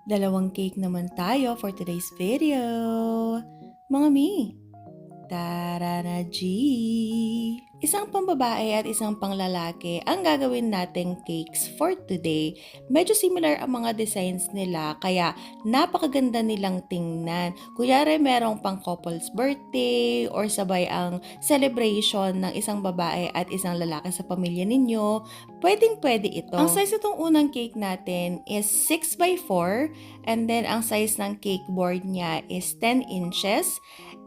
Dalawang cake naman tayo for today's video. Mga mi, tara na G! Isang pambabae at isang panglalaki ang gagawin nating cakes for today. Medyo similar ang mga designs nila kaya napakaganda nilang tingnan. Kunyari merong pang couple's birthday or sabay ang celebration ng isang babae at isang lalaki sa pamilya ninyo, pwedeng-pwede ito. Ang size itong unang cake natin is 6x4 and then ang size ng cake board niya is 10 inches.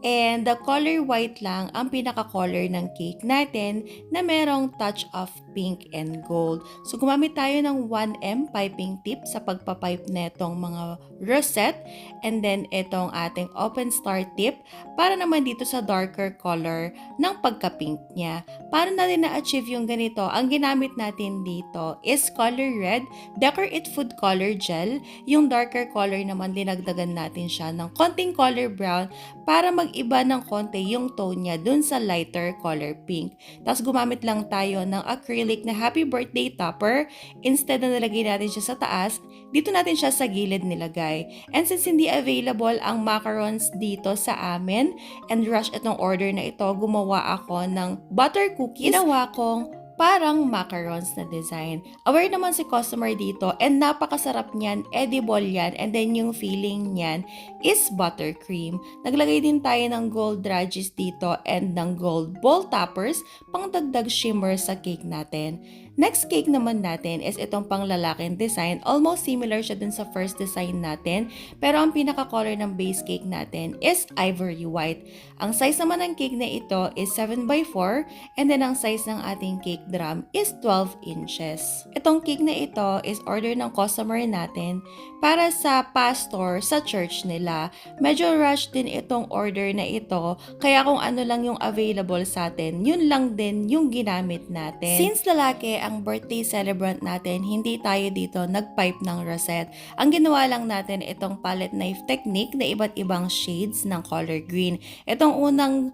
And the color white lang ang pinaka-color ng cake natin na merong touch of pink and gold. So gumamit tayo ng 1M piping tip sa pagpapipe netong mga rosette and then itong ating open star tip para naman dito sa darker color ng pagka-pink niya. Para natin na-achieve yung ganito, ang ginamit natin dito is color red, Decor It Food Color Gel. Yung darker color naman dinagdagan natin siya ng konting color brown para mag-iba ng konti yung tone niya dun sa lighter color pink. Tapos gumamit lang tayo ng acrylic na happy birthday topper. Instead na nilagay natin siya sa taas, dito natin siya sa gilid nilagay. And since hindi available ang macarons dito sa amin, and rush itong order na ito, gumawa ako ng butter cookies. Ginawa kong parang macarons na design. Aware naman si customer dito and napakasarap niyan, edible yan, and then yung filling niyan is buttercream. Naglagay din tayo ng gold dragis dito and ng gold ball toppers pang dagdag shimmer sa cake natin. Next cake naman natin is itong panglalaking design. Almost similar siya dun sa first design natin, pero ang pinaka-color ng base cake natin is ivory white. Ang size naman ng cake na ito is 7x4 and then ang size ng ating cake drum is 12 inches. Itong cake na ito is order ng customer natin para sa pastor sa church nila. Medyo rush din itong order na ito, kaya kung ano lang yung available sa atin, yun lang din yung ginamit natin. Since lalaki ang birthday celebrant natin, hindi tayo dito nagpipe ng rosette. Ang ginawa lang natin itong palette knife technique na iba't ibang shades ng color green. Itong unang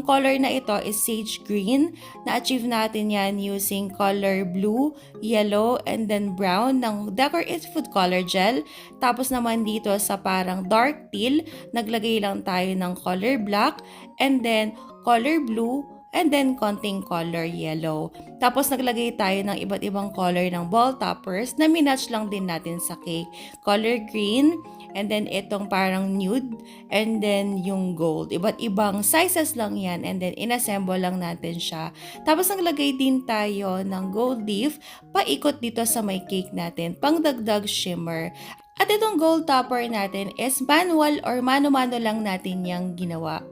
color na ito is sage green. Na-achieve natin yan using color blue, yellow, and then brown ng Decor It Food Color Gel. Tapos naman dito sa parang dark teal, naglagay lang tayo ng color black, and then color blue, and then konting color yellow. Tapos naglagay tayo ng iba't ibang color ng ball toppers na minatch lang din natin sa cake. Color green, and then itong parang nude, and then yung gold. Iba't ibang sizes lang yan, and then inassemble lang natin siya. Tapos naglagay din tayo ng gold leaf paikot dito sa may cake natin, pang dagdag shimmer. At itong gold topper natin is manual or mano-mano lang natin yung ginawa.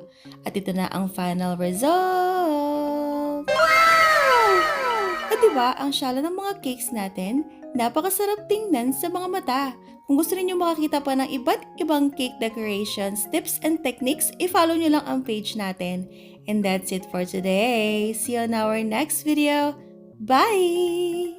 At ito na ang final result! Wow! At diba, ang syala ng mga cakes natin, napakasarap tingnan sa mga mata. Kung gusto niyo makakita pa ng iba't ibang cake decorations, tips, and techniques, i-follow nyo lang ang page natin. And that's it for today. See you on our next video. Bye!